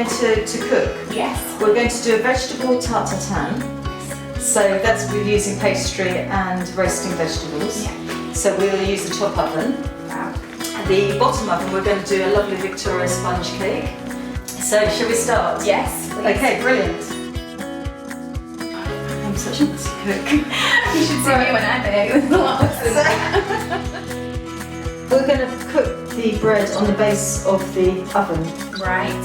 going to cook. Yes. We're going to do a vegetable tarte tatin. So that's we're using pastry and roasting vegetables. Yeah. So we'll use the top oven. Wow. The bottom oven, we're going to do a lovely Victoria sponge cake. So shall we start? Yes, please. Okay, brilliant. I'm such a messy cook. You should see me when I bake. There's a lot of We're going to cook the bread on the base of the oven. Right.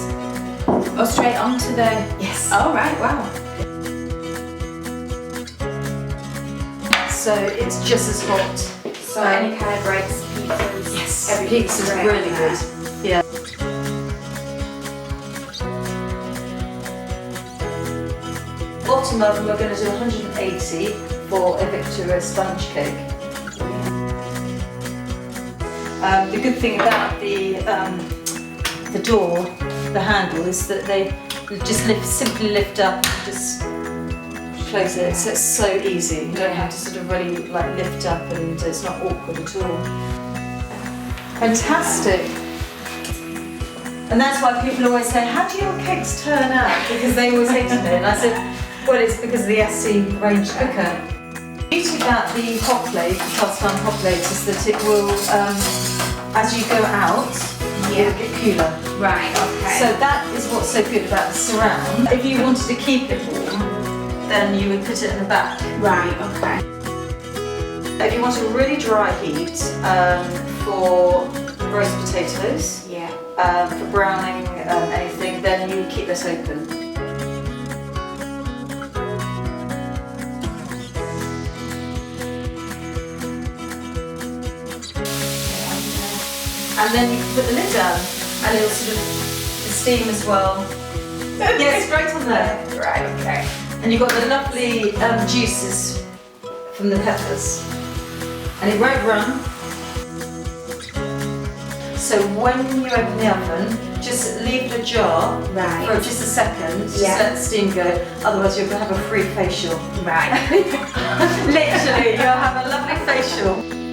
Oh, straight onto the... Yes. Oh, right, wow. So it's just as hot. So any kind of breaks, pizzas, Yes, everything's pizza is great really on good. that. Yeah. Bottom oven, we're going to do 180 for a Victoria sponge cake. The good thing about the door, the handle, is that they just simply lift up, just close it. So it's so easy. You don't have to sort of really like lift up, and it's not awkward at all. Fantastic. And that's why people always say, how do your cakes turn out? Because they always hate it. And I said, well, it's because of the ESSE range cooker. The beauty about the hot plate, the cast iron hot plate, is that it will, as you go out, it'll get cooler. Right, okay. So that is what's so good about the surround. If you wanted to keep it warm, then you would put it in the back. Right, okay. If you want a really dry heat for roast potatoes, for browning anything, then you keep this open. And then you can put the lid down, and it'll sort of steam as well. Yeah, straight on there. Right, okay. And you've got the lovely juices from the peppers, and it won't run. So when you open the oven, just leave it ajar for just a second, just let the steam go, otherwise you're going to have a free facial. Right. Literally, you'll have a lovely facial.